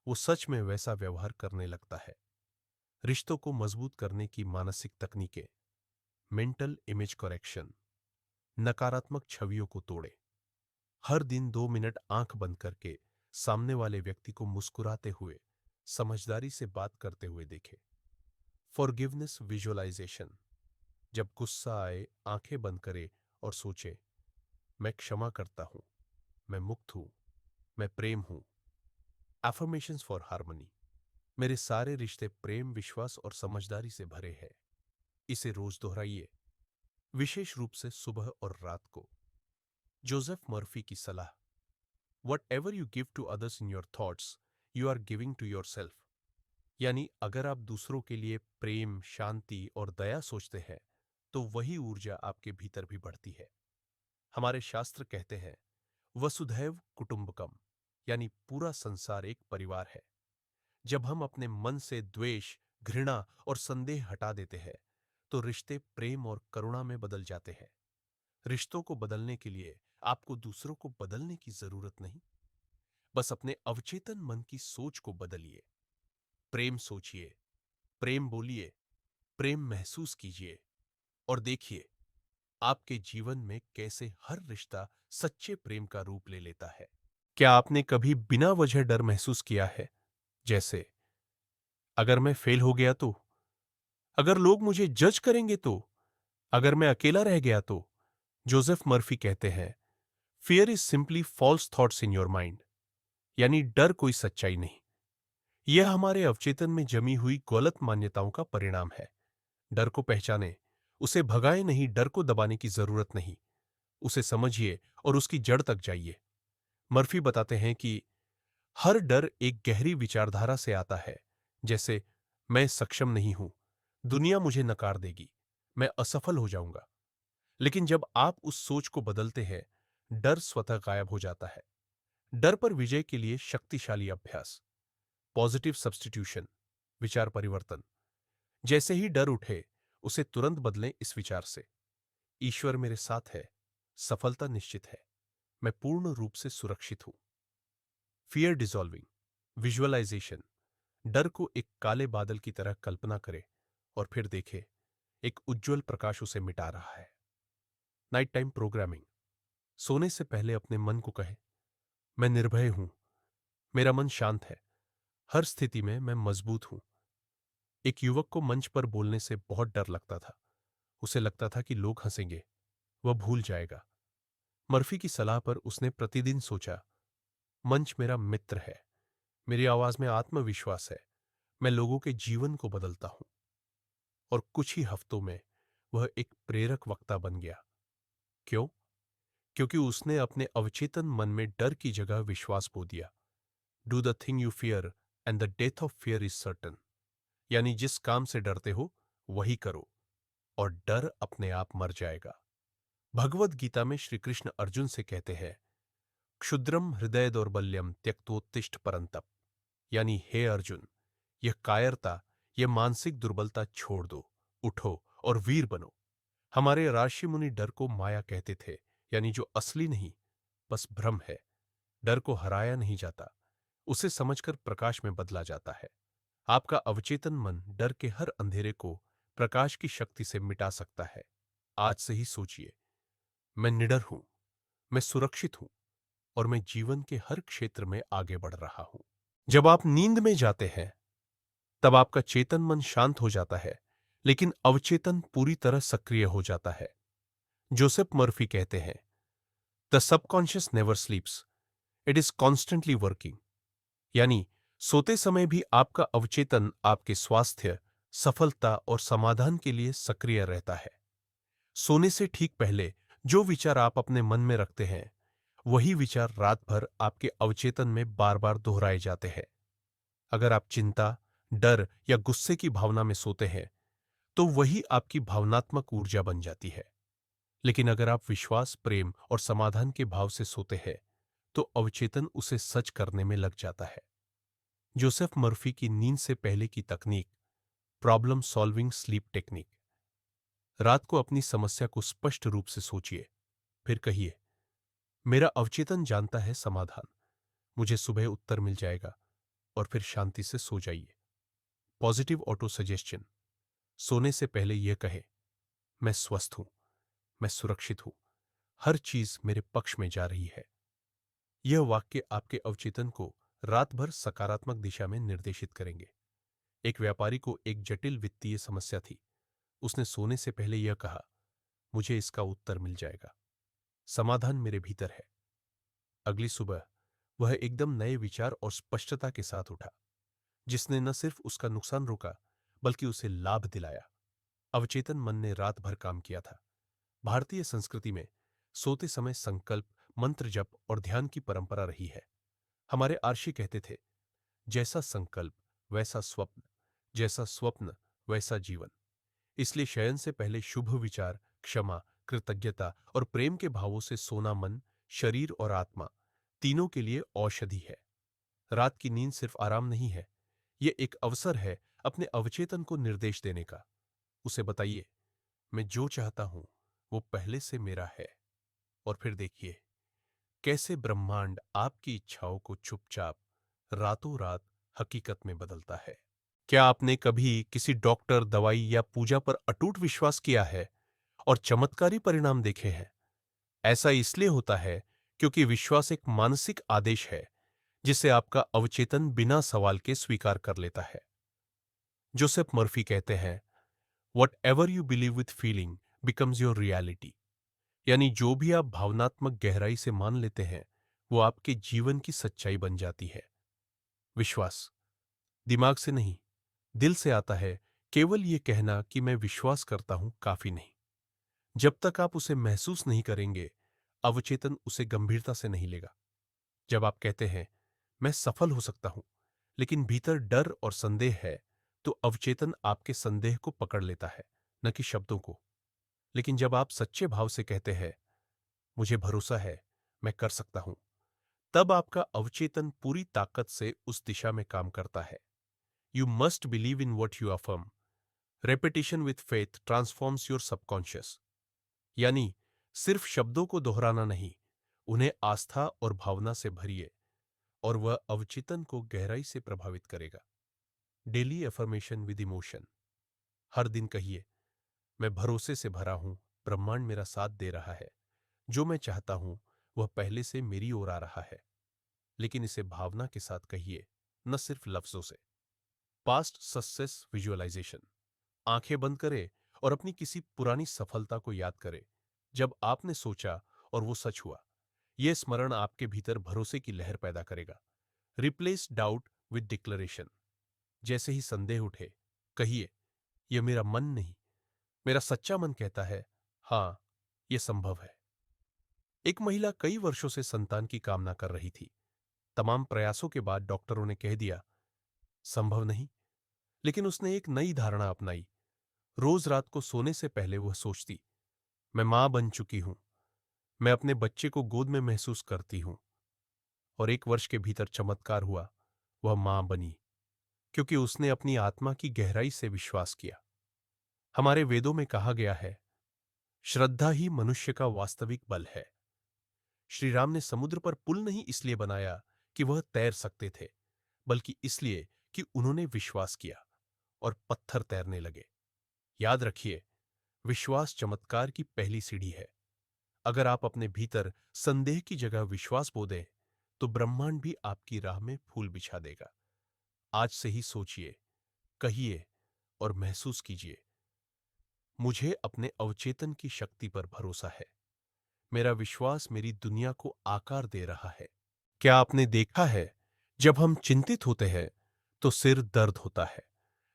वो सच में वैसा व्यवहार करने लगता है। रिश्तों को मजबूत करने की मानसिक तकनीकें। Mental image correction. नकारात्मक छवियों को तोड़े। हर दिन 2 मिनट आंख बंद करके सामने वाले व्यक्ति को मुस्कुराते हुए समझदारी से बात करते हुए देखें। Forgiveness visualisation. जब गुस्सा आए आंखें बंद करे और सोचे, मैं क्षमा करता हूं, मैं मुक्त हूं, मैं प्रेम हूं। Affirmations for harmony. मेरे सारे रिश्ते प्रेम, विश्वास और समझदारी से भरे हैं। इसे रोज दोहराइए, विशेष रूप से सुबह और रात को। जोसेफ मर्फी की सलाह। Whatever you give to others in your thoughts, you are giving to yourself. यानी अगर आप दूसरों के लिए प्रेम, शांति और दया सोचते हैं तो वही ऊर्जा आपके भीतर भी बढ़ती है। हमारे शास्त्र कहते हैं, वसुधैव कुटुंबकम, यानी पूरा संसार एक परिवार है। जब हम अपने मन से द्वेष, घृणा और संदेह हटा देते हैं तो रिश्ते प्रेम और करुणा में बदल जाते हैं। रिश्तों को बदलने के लिए आपको दूसरों को बदलने की जरूरत नहीं, बस अपने अवचेतन मन की सोच को बदलिए। प्रेम सोचिए, प्रेम बोलिए, प्रेम महसूस कीजिए और देखिए आपके जीवन में कैसे हर रिश्ता सच्चे प्रेम का रूप ले लेता है। क्या आपने कभी बिना वजह डर महसूस किया है? जैसे, अगर मैं फेल हो गया तो, अगर लोग मुझे जज करेंगे तो, अगर मैं अकेला रह गया तो? जोसेफ मर्फी कहते हैं, fear is simply false thoughts in your mind. यानी डर कोई सच्चाई नहीं, यह हमारे अवचेतन में जमी हुई गलत मान्यताओं का परिणाम है। डर को पहचाने, उसे भगाए नहीं, डर को दबाने की जरूरत नहीं, उसे समझिए और उसकी जड़ तक जाइए। मर्फी बताते हैं कि हर डर एक गहरी विचारधारा से आता है, जैसे मैं सक्षम नहीं हूं, दुनिया मुझे नकार देगी, मैं असफल हो जाऊंगा। लेकिन जब आप उस सोच को बदलते हैं, डर स्वतः गायब हो जाता है। डर पर विजय के लिए शक्तिशाली अभ्यास, पॉजिटिव सब्स्टिट्यूशन, विचार परिवर्तन। जैसे ही डर उठे, उसे तुरंत बदलें इस विचार से, ईश्वर मेरे साथ है, सफलता निश्चित है, मैं पूर्ण रूप से सुरक्षित हूं। Fear dissolving visualisation. डर को एक काले बादल की तरह कल्पना करें और फिर देखें एक उज्जवल प्रकाश उसे मिटा रहा है। Night time programming. सोने से पहले अपने मन को कहें, मैं निर्भय हूं, मेरा मन शांत है, हर स्थिति में मैं मजबूत हूं। एक युवक को मंच पर बोलने से बहुत डर लगता था। उसे लगता था कि लोग हंसेंगे, वह भूल जाएगा। मर्फी की सलाह पर उसने प्रतिदिन सोचा, मंच मेरा मित्र है, मेरी आवाज में आत्मविश्वास है, मैं लोगों के जीवन को बदलता हूं। और कुछ ही हफ्तों में वह एक प्रेरक वक्ता बन गया। क्यों? क्योंकि उसने अपने अवचेतन मन में डर की जगह विश्वास बो दिया। Do the thing you fear and the death of fear is certain. यानी जिस काम से डरते हो वही करो और डर अपने आप मर जाएगा। भगवद गीता में श्री कृष्ण अर्जुन से कहते हैं, क्षुद्रम हृदय दौर्बल्यम त्यक्तोत्तिष्ठ परंतप। यानी हे अर्जुन, यह कायरता, यह मानसिक दुर्बलता छोड़ दो, उठो और वीर बनो। हमारे ऋषि मुनि डर को माया कहते थे, यानी जो असली नहीं, बस भ्रम है। डर को हराया नहीं जाता, उसे समझकर प्रकाश में बदला जाता है। आपका अवचेतन मन डर के हर अंधेरे को प्रकाश की शक्ति से मिटा सकता है। आज से ही सोचिए, मैं निडर हूं, मैं सुरक्षित हूं और मैं जीवन के हर क्षेत्र में आगे बढ़ रहा हूं। जब आप नींद में जाते हैं तब आपका चेतन मन शांत हो जाता है, लेकिन अवचेतन पूरी तरह सक्रिय हो जाता है। जोसेफ मर्फी कहते हैं, the subconscious never स्लीप्स, it is constantly working. यानी सोते समय भी आपका अवचेतन आपके स्वास्थ्य, सफलता और समाधान के लिए सक्रिय रहता है। सोने से ठीक पहले जो विचार आप अपने मन में रखते हैं, वही विचार रात भर आपके अवचेतन में बार बार दोहराए जाते हैं। अगर आप चिंता, डर या गुस्से की भावना में सोते हैं तो वही आपकी भावनात्मक ऊर्जा बन जाती है। लेकिन अगर आप विश्वास, प्रेम और समाधान के भाव से सोते हैं तो अवचेतन उसे सच करने में लग जाता है। जोसेफ मर्फी की नींद से पहले की तकनीक, प्रॉब्लम सॉल्विंग स्लीप टेक्निक। रात को अपनी समस्या को स्पष्ट रूप से सोचिए, फिर कहिए, मेरा अवचेतन जानता है समाधान। मुझे सुबह उत्तर मिल जाएगा और फिर शांति से सो जाइए। Positive auto suggestion. सोने से पहले यह कहे, मैं स्वस्थ हूं, मैं सुरक्षित हूं, हर चीज मेरे पक्ष में जा रही है। यह वाक्य आपके अवचेतन को रात भर सकारात्मक दिशा में निर्देशित करेंगे। एक व्यापारी को एक जटिल वित्तीय समस्या थी। उसने सोने से पहले यह कहा, मुझे इसका उत्तर मिल जाएगा, समाधान मेरे भीतर है। अगली सुबह वह एकदम नए विचार और स्पष्टता के साथ उठा, जिसने न सिर्फ उसका नुकसान रोका बल्कि उसे लाभ दिलाया। अवचेतन मन ने रात भर काम किया था। भारतीय संस्कृति में सोते समय संकल्प, मंत्र जप और ध्यान की परंपरा रही है। हमारे आर्षि कहते थे, जैसा संकल्प वैसा स्वप्न, जैसा स्वप्न वैसा जीवन। इसलिए शयन से पहले शुभ विचार, क्षमा, कृतज्ञता और प्रेम के भावों से सोना मन, शरीर और आत्मा तीनों के लिए औषधि है। रात की नींद सिर्फ आराम नहीं है, यह एक अवसर है अपने अवचेतन को निर्देश देने का। उसे बताइए, मैं जो चाहता हूं वो पहले से मेरा है। और फिर देखिए कैसे ब्रह्मांड आपकी इच्छाओं को चुपचाप रातों रात हकीकत में बदलता है। क्या आपने कभी किसी डॉक्टर, दवाई या पूजा पर अटूट विश्वास किया है और चमत्कारी परिणाम देखे हैं? ऐसा इसलिए होता है क्योंकि विश्वास एक मानसिक आदेश है जिसे आपका अवचेतन बिना सवाल के स्वीकार कर लेता है। जोसेफ मर्फी कहते हैं, what ever you believe with feeling becomes your reality. यानी जो भी आप भावनात्मक गहराई से मान लेते हैं वो आपके जीवन की सच्चाई बन जाती है। विश्वास दिमाग से नहीं, दिल से आता है। केवल ये कहना कि मैं विश्वास करता हूं काफी नहीं। जब तक आप उसे महसूस नहीं करेंगे, अवचेतन उसे गंभीरता से नहीं लेगा। जब आप कहते हैं, मैं सफल हो सकता हूं, लेकिन भीतर डर और संदेह है, तो अवचेतन आपके संदेह को पकड़ लेता है, न कि शब्दों को। लेकिन जब आप सच्चे भाव से कहते हैं, मुझे भरोसा है, मैं कर सकता हूं, तब आपका अवचेतन पूरी ताकत से उस दिशा में काम करता है। You must believe in what you affirm. Repetition with faith transforms your subconscious. यानी सिर्फ शब्दों को दोहराना नहीं, उन्हें आस्था और भावना से भरिए और वह अवचेतन को गहराई से प्रभावित करेगा। Daily affirmation with emotion. हर दिन कहिए, मैं भरोसे से भरा हूं, ब्रह्मांड मेरा साथ दे रहा है, जो मैं चाहता हूं वह पहले से मेरी ओर आ रहा है। लेकिन इसे भावना के साथ कहिए, न सिर्फ लफ्जों से। Past success visualisation. आंखें बंद करें और अपनी किसी पुरानी सफलता को याद करें जब आपने सोचा और वो सच हुआ। यह स्मरण आपके भीतर भरोसे की लहर पैदा करेगा। Replace doubt with declaration. जैसे ही संदेह उठे, कहिए, यह मेरा मन नहीं, मेरा सच्चा मन कहता है, हां, यह संभव है। एक महिला कई वर्षों से संतान की कामना कर रही थी। तमाम प्रयासों के बाद डॉक्टरों ने कह दिया, संभव नहीं। लेकिन उसने एक नई धारणा अपनाई। रोज रात को सोने से पहले वह सोचती, मैं मां बन चुकी हूं, मैं अपने बच्चे को गोद में महसूस करती हूं। और 1 वर्ष के भीतर चमत्कार हुआ, वह मां बनी, क्योंकि उसने अपनी आत्मा की गहराई से विश्वास किया। हमारे वेदों में कहा गया है, श्रद्धा ही मनुष्य का वास्तविक बल है। श्री राम ने समुद्र पर पुल नहीं इसलिए बनाया कि वह तैर सकते थे, बल्कि इसलिए कि उन्होंने विश्वास किया और पत्थर तैरने लगे। याद रखिए, विश्वास चमत्कार की पहली सीढ़ी है। अगर आप अपने भीतर संदेह की जगह विश्वास बो दें, तो ब्रह्मांड भी आपकी राह में फूल बिछा देगा। आज से ही सोचिए, कहिए और महसूस कीजिए, मुझे अपने अवचेतन की शक्ति पर भरोसा है। मेरा विश्वास मेरी दुनिया को आकार दे रहा है। क्या आपने देखा है, जब हम चिंतित होते हैं तो सिर दर्द होता है,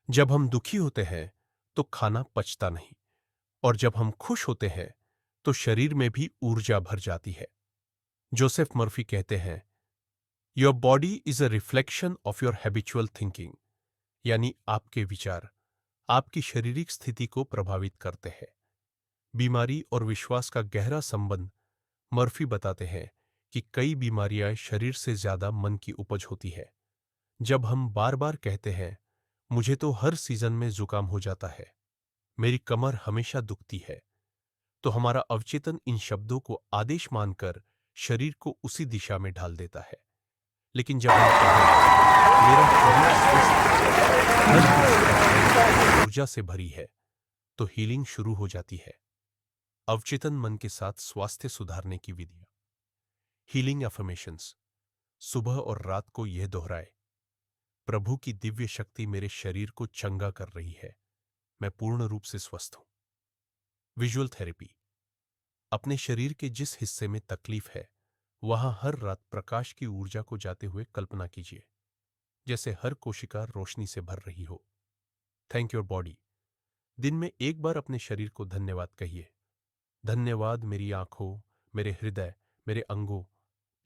जब हम दुखी होते हैं तो खाना पचता नहीं, और जब हम खुश होते हैं तो शरीर में भी ऊर्जा भर जाती है। जोसेफ मर्फी कहते हैं, your body is a reflection of your habitual thinking. यानी आपके विचार आपकी शारीरिक स्थिति को प्रभावित करते हैं। बीमारी और विश्वास का गहरा संबंध। मर्फी बताते हैं कि कई बीमारियां शरीर से ज्यादा मन की उपज होती है। जब हम बार बार कहते हैं, मुझे तो हर सीजन में जुकाम हो जाता है, मेरी कमर हमेशा दुखती है, तो हमारा अवचेतन इन शब्दों को आदेश मानकर शरीर को उसी दिशा में ढाल देता है। लेकिन जब हम कहें, मेरा शरीर स्वस्थ है, हर कोशिका ऊर्जा से भरी है, तो हीलिंग शुरू हो जाती है। अवचेतन मन के साथ स्वास्थ्य सुधारने की विधियां। Healing affirmations. सुबह और रात को यह दोहराए, प्रभु की दिव्य शक्ति मेरे शरीर को चंगा कर रही है, मैं पूर्ण रूप से स्वस्थ हूं। Visual therapy. अपने शरीर के जिस हिस्से में तकलीफ है, वहां हर रात प्रकाश की ऊर्जा को जाते हुए कल्पना कीजिए, जैसे हर कोशिका रोशनी से भर रही हो। Thank your body. दिन में एक बार अपने शरीर को धन्यवाद कहिए। धन्यवाद मेरी आंखों, मेरे हृदय, मेरे अंगों,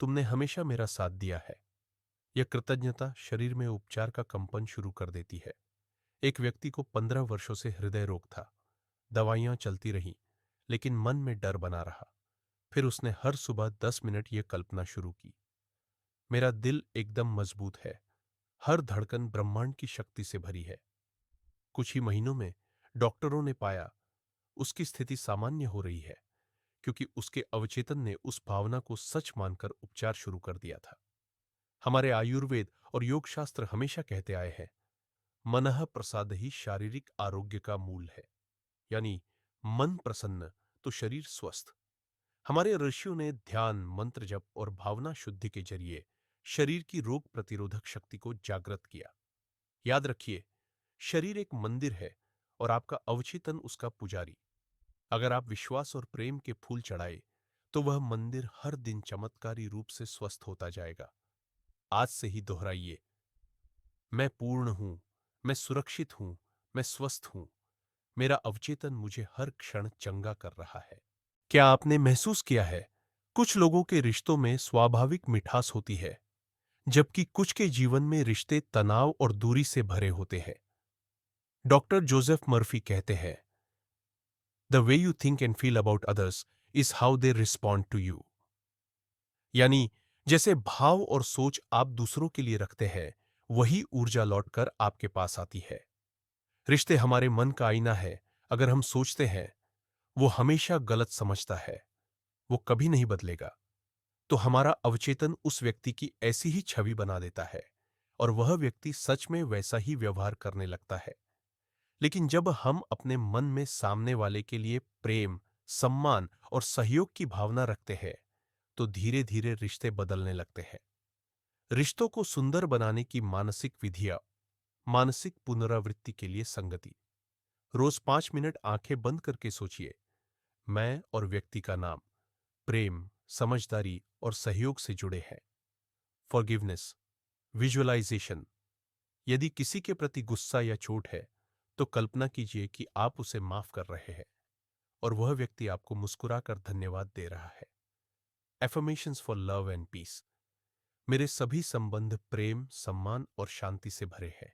तुमने हमेशा मेरा साथ दिया है। यह कृतज्ञता शरीर में उपचार का कंपन शुरू कर देती है। एक व्यक्ति को 15 वर्षों से हृदय रोग था। दवाइयां चलती रहीं, लेकिन मन में डर बना रहा। फिर उसने हर सुबह 10 मिनट यह कल्पना शुरू की, मेरा दिल एकदम मजबूत है, हर धड़कन ब्रह्मांड की शक्ति से भरी है। कुछ ही महीनों में डॉक्टरों ने पाया उसकी स्थिति सामान्य हो रही है, क्योंकि उसके अवचेतन ने उस भावना को सच मानकर उपचार शुरू कर दिया था। हमारे आयुर्वेद और योग शास्त्र हमेशा कहते आए हैं, मनः प्रसाद ही शारीरिक आरोग्य का मूल है। यानी मन प्रसन्न तो शरीर स्वस्थ। हमारे ऋषियों ने ध्यान, मंत्र जप और भावना शुद्धि के जरिए शरीर की रोग प्रतिरोधक शक्ति को जागृत किया। याद रखिए, शरीर एक मंदिर है और आपका अवचेतन उसका पुजारी। अगर आप विश्वास और प्रेम के फूल चढ़ाए, तो वह मंदिर हर दिन चमत्कारी रूप से स्वस्थ होता जाएगा। आज से ही दोहराइए, मैं पूर्ण हूं, मैं सुरक्षित हूं, मैं स्वस्थ हूं, मेरा अवचेतन मुझे हर क्षण चंगा कर रहा है। क्या आपने महसूस किया है, कुछ लोगों के रिश्तों में स्वाभाविक मिठास होती है, जबकि कुछ के जीवन में रिश्ते तनाव और दूरी से भरे होते हैं। डॉक्टर जोसेफ मर्फी कहते हैं, the way you think and feel about others is how they respond to you. यानी जैसे भाव और सोच आप दूसरों के लिए रखते हैं, वही ऊर्जा लौटकर आपके पास आती है। रिश्ते हमारे मन का आईना है। अगर हम सोचते हैं, वो हमेशा गलत समझता है, वो कभी नहीं बदलेगा, तो हमारा अवचेतन उस व्यक्ति की ऐसी ही छवि बना देता है और वह व्यक्ति सच में वैसा ही व्यवहार करने लगता है। लेकिन जब हम अपने मन में सामने वाले के लिए प्रेम, सम्मान और सहयोग की भावना रखते हैं, तो धीरे धीरे रिश्ते बदलने लगते हैं। रिश्तों को सुंदर बनाने की मानसिक विधियां। मानसिक पुनरावृत्ति के लिए संगति। रोज 5 मिनट आंखें बंद करके सोचिए, मैं और व्यक्ति का नाम प्रेम, समझदारी और सहयोग से जुड़े हैं। फॉरगिवनेस। विजुअलाइजेशन। यदि किसी के प्रति गुस्सा या चोट है, तो कल्पना कीजिए कि आप उसे माफ कर रहे हैं और वह व्यक्ति आपको मुस्कुराकर धन्यवाद दे रहा है। Affirmations for love and peace. मेरे सभी संबंध प्रेम, सम्मान और शांति से भरे हैं।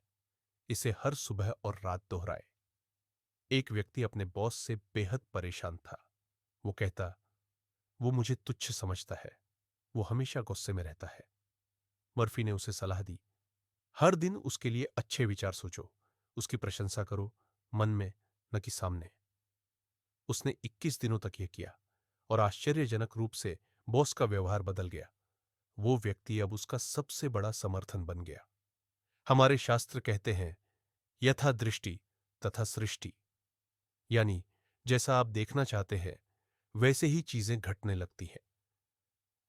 इसे हर सुबह और रात दोहराए। एक व्यक्ति अपने बॉस से बेहद परेशान था। वो कहता, वो मुझे तुच्छ समझता है, वो हमेशा गुस्से में रहता है। मर्फी ने उसे सलाह दी, हर दिन उसके लिए अच्छे विचार सोचो, उसकी प्रशंसा करो, मन में न कि सामने। उसने 21 दिनों तक यह किया और आश्चर्यजनक रूप से बॉस का व्यवहार बदल गया। वो व्यक्ति अब उसका सबसे बड़ा समर्थन बन गया। हमारे शास्त्र कहते हैं, यथा दृष्टि तथा सृष्टि। यानी जैसा आप देखना चाहते हैं, वैसे ही चीजें घटने लगती हैं।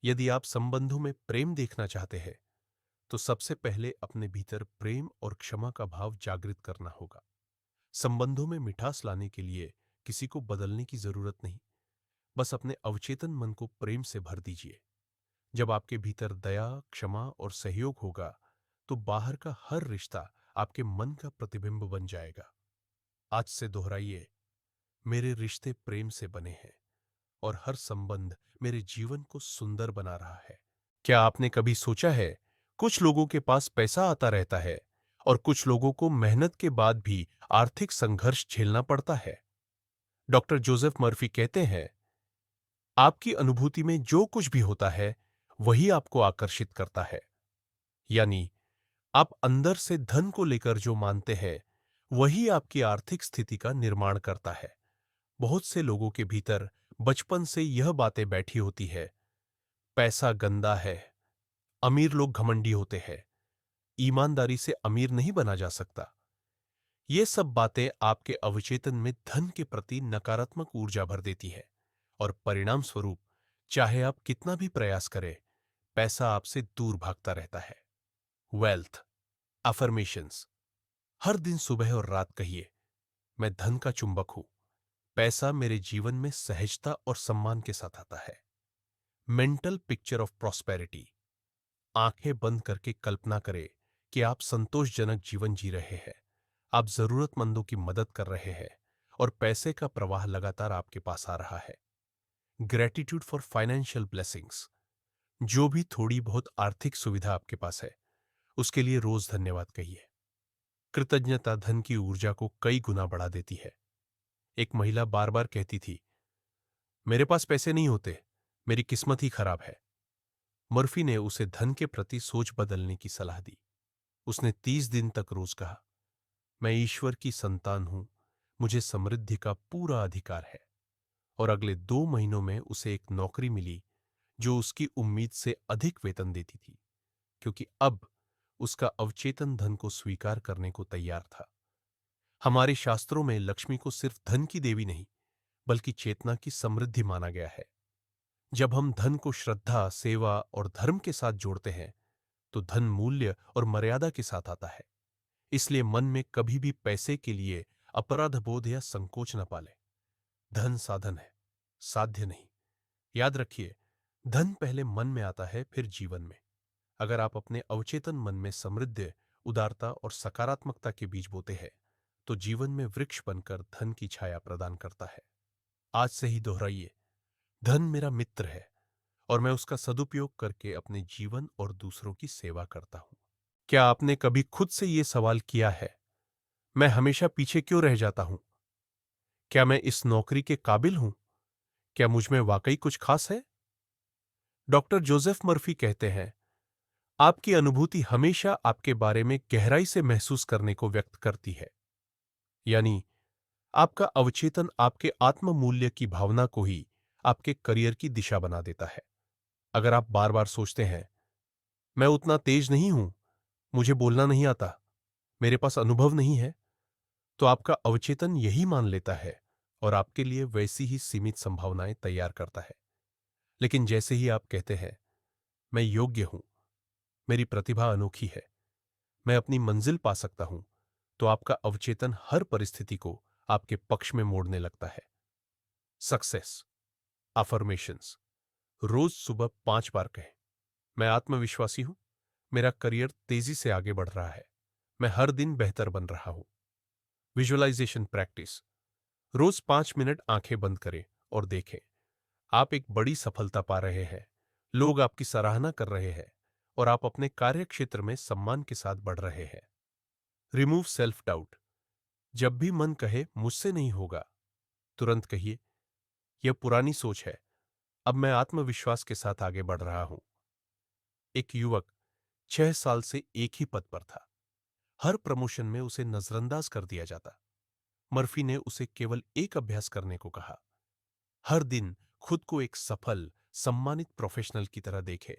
यदि आप संबंधों में प्रेम देखना चाहते हैं, तो सबसे पहले अपने भीतर प्रेम और क्षमा का भाव जागृत करना होगा। संबंधों में मिठास लाने के लिए किसी को बदलने की जरूरत नहीं, बस अपने अवचेतन मन को प्रेम से भर दीजिए। जब आपके भीतर दया, क्षमा और सहयोग होगा, तो बाहर का हर रिश्ता आपके मन का प्रतिबिंब बन जाएगा। आज से दोहराइए, मेरे रिश्ते प्रेम से बने हैं और हर संबंध मेरे जीवन को सुंदर बना रहा है। क्या आपने कभी सोचा है, कुछ लोगों के पास पैसा आता रहता है और कुछ लोगों को मेहनत के बाद भी आर्थिक संघर्ष झेलना पड़ता है। डॉक्टर जोसेफ मर्फी कहते हैं, आपकी अनुभूति में जो कुछ भी होता है, वही आपको आकर्षित करता है। यानी आप अंदर से धन को लेकर जो मानते हैं, वही आपकी आर्थिक स्थिति का निर्माण करता है। बहुत से लोगों के भीतर बचपन से यह बातें बैठी होती है, पैसा गंदा है, अमीर लोग घमंडी होते हैं, ईमानदारी से अमीर नहीं बना जा सकता। ये सब बातें आपके अवचेतन में धन के प्रति नकारात्मक ऊर्जा भर देती है और परिणाम स्वरूप चाहे आप कितना भी प्रयास करें, पैसा आपसे दूर भागता रहता है। Wealth affirmations. हर दिन सुबह और रात कहिए, मैं धन का चुंबक हूं। पैसा मेरे जीवन में सहजता और सम्मान के साथ आता है। Mental picture of prosperity. आंखें बंद करके कल्पना करें कि आप संतोषजनक जीवन जी रहे हैं, आप जरूरतमंदों की मदद कर रहे हैं और पैसे का प्रवाह लगातार आपके पास आ रहा है। Gratitude for financial blessings. जो भी थोड़ी बहुत आर्थिक सुविधा आपके पास है, उसके लिए रोज धन्यवाद कहिए। कृतज्ञता धन की ऊर्जा को कई गुना बढ़ा देती है। एक महिला बार बार कहती थी, मेरे पास पैसे नहीं होते, मेरी किस्मत ही खराब है। मर्फी ने उसे धन के प्रति सोच बदलने की सलाह दी। उसने 30 दिन तक रोज कहा, मैं ईश्वर की संतान हूं, मुझे समृद्धि का पूरा अधिकार है। और अगले 2 महीनों में उसे एक नौकरी मिली जो उसकी उम्मीद से अधिक वेतन देती थी, क्योंकि अब उसका अवचेतन धन को स्वीकार करने को तैयार था। हमारे शास्त्रों में लक्ष्मी को सिर्फ धन की देवी नहीं, बल्कि चेतना की समृद्धि माना गया है। जब हम धन को श्रद्धा, सेवा और धर्म के साथ जोड़ते हैं, तो धन मूल्य और मर्यादा के साथ आता है। इसलिए मन में कभी भी पैसे के लिए अपराध बोध या संकोच न पाले। धन साधन है, साध्य नहीं। याद रखिए, धन पहले मन में आता है, फिर जीवन में। अगर आप अपने अवचेतन मन में समृद्धि, उदारता और सकारात्मकता के बीज बोते हैं, तो जीवन में वृक्ष बनकर धन की छाया प्रदान करता है। आज से ही दोहराइए, धन मेरा मित्र है और मैं उसका सदुपयोग करके अपने जीवन और दूसरों की सेवा करता हूं। क्या आपने कभी खुद से यह सवाल किया है, मैं हमेशा पीछे क्यों रह जाता हूं? क्या मैं इस नौकरी के काबिल हूं? क्या मुझ में वाकई कुछ खास है? डॉक्टर जोसेफ मर्फी कहते हैं, आपकी अनुभूति हमेशा आपके बारे में गहराई से महसूस करने को व्यक्त करती है। यानी आपका अवचेतन आपके आत्म मूल्य की भावना को ही आपके करियर की दिशा बना देता है। अगर आप बार बार सोचते हैं, मैं उतना तेज नहीं हूं, मुझे बोलना नहीं आता, मेरे पास अनुभव नहीं है, तो आपका अवचेतन यही मान लेता है और आपके लिए वैसी ही सीमित संभावनाएं तैयार करता है। लेकिन जैसे ही आप कहते हैं, मैं योग्य हूं, मेरी प्रतिभा अनोखी है, मैं अपनी मंजिल पा सकता हूं, तो आपका अवचेतन हर परिस्थिति को आपके पक्ष में मोड़ने लगता है। Success affirmations. रोज सुबह 5 बार कहें, मैं आत्मविश्वासी हूं, मेरा करियर तेजी से आगे बढ़ रहा है, मैं हर दिन बेहतर बन रहा हूं। Visualisation practice. रोज 5 मिनट आंखें बंद करें और देखें, आप एक बड़ी सफलता पा रहे हैं, लोग आपकी सराहना कर रहे हैं और आप अपने कार्य क्षेत्र में सम्मान के साथ बढ़ रहे हैं। Remove self doubt. जब भी मन कहे मुझसे नहीं होगा, तुरंत कहिए, यह पुरानी सोच है, अब मैं आत्मविश्वास के साथ आगे बढ़ रहा हूं। एक युवक 6 साल से एक ही पद पर था। हर प्रमोशन में उसे नजरअंदाज कर दिया जाता। मर्फी ने उसे केवल एक अभ्यास करने को कहा, हर दिन खुद को एक सफल, सम्मानित प्रोफेशनल की तरह देखे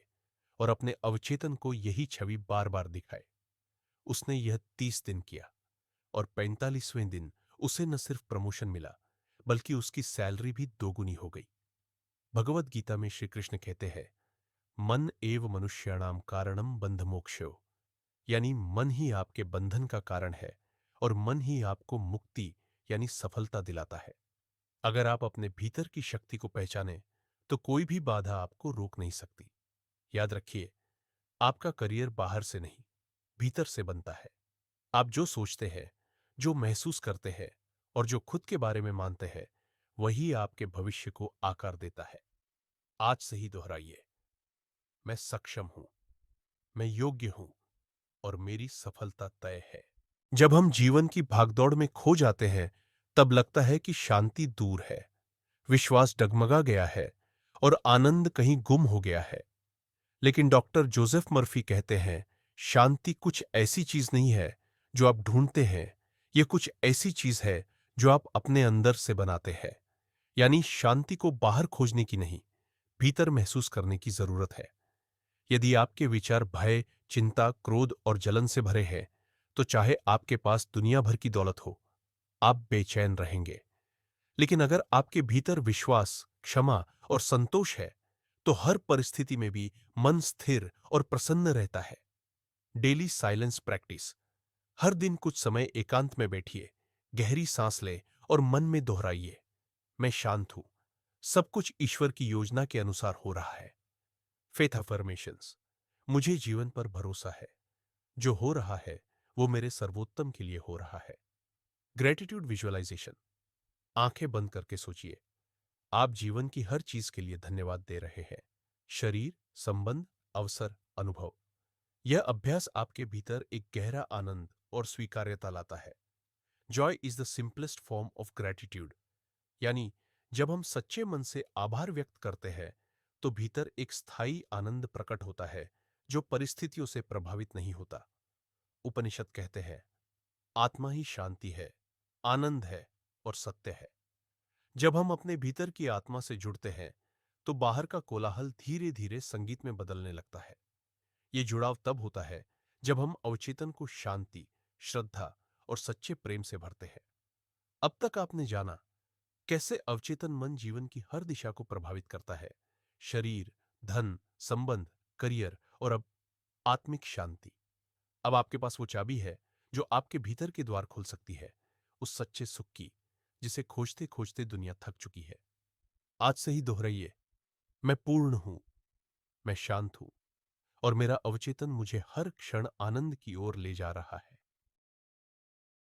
और अपने अवचेतन को यही छवि बार बार दिखाए। उसने यह 30 दिन किया और 45वें दिन उसे न सिर्फ प्रमोशन मिला, बल्कि उसकी सैलरी भी दोगुनी हो गई। भगवद गीता में श्री कृष्ण कहते हैं, मन एव मनुष्याणाम कारणम बंध मोक्षो। यानी मन ही आपके बंधन का कारण है और मन ही आपको मुक्ति यानी सफलता दिलाता है। अगर आप अपने भीतर की शक्ति को पहचानें, तो कोई भी बाधा आपको रोक नहीं सकती। याद रखिए, आपका करियर बाहर से नहीं, भीतर से बनता है। आप जो सोचते हैं, जो महसूस करते हैं और जो खुद के बारे में मानते हैं, वही आपके भविष्य को आकार देता है। आज से ही दोहराइए, मैं सक्षम हूं, मैं योग्य हूं और मेरी सफलता तय है। जब हम जीवन की भागदौड़ में खो जाते हैं, तब लगता है कि शांति दूर है, विश्वास डगमगा गया है और आनंद कहीं गुम हो गया है। लेकिन डॉक्टर जोसेफ मर्फी कहते हैं, शांति कुछ ऐसी चीज नहीं है जो आप ढूंढते हैं, यह कुछ ऐसी चीज है जो आप अपने अंदर से बनाते हैं। यानी शांति को बाहर खोजने की नहीं, भीतर महसूस करने की जरूरत है। यदि आपके विचार भय, चिंता, क्रोध और जलन से भरे हैं, तो चाहे आपके पास दुनिया भर की दौलत हो, आप बेचैन रहेंगे। लेकिन अगर आपके भीतर विश्वास, क्षमा और संतोष है, तो हर परिस्थिति में भी मन स्थिर और प्रसन्न रहता है। Daily silence practice. हर दिन कुछ समय एकांत में बैठिए, गहरी सांस लें और मन में दोहराइए, मैं शांत हूं, सब कुछ ईश्वर की योजना के अनुसार हो रहा है। Faith affirmations. मुझे जीवन पर भरोसा है, जो हो रहा है वो मेरे सर्वोत्तम के लिए हो रहा है। Gratitude visualisation. आंखें बंद करके सोचिए, आप जीवन की हर चीज के लिए धन्यवाद दे रहे हैं। शरीर, संबंध, अवसर, अनुभव। यह अभ्यास आपके भीतर एक गहरा आनंद और स्वीकार्यता लाता है। Joy is the simplest form of gratitude. यानी जब हम सच्चे मन से आभार व्यक्त करते हैं, तो भीतर एक स्थायी आनंद प्रकट होता है, जो परिस्थितियों से प्रभावित नहीं होता। उपनिषद कहते हैं, आत्मा ही शांति है, आनंद है और सत्य है। जब हम अपने भीतर की आत्मा से जुड़ते हैं, तो बाहर का कोलाहल धीरे धीरे संगीत में बदलने लगता है। ये जुड़ाव तब होता है जब हम अवचेतन को शांति, श्रद्धा और सच्चे प्रेम से भरते हैं। अब तक आपने जाना कैसे अवचेतन मन जीवन की हर दिशा को प्रभावित करता है। शरीर, धन, संबंध, करियर और अब आत्मिक शांति। अब आपके पास वो चाबी है जो आपके भीतर के द्वार खोल सकती है, उस सच्चे सुख की, जिसे खोजते खोजते दुनिया थक चुकी है। आज से ही दोहराइए, मैं पूर्ण हूं, मैं शांत हूं और मेरा अवचेतन मुझे हर क्षण आनंद की ओर ले जा रहा है।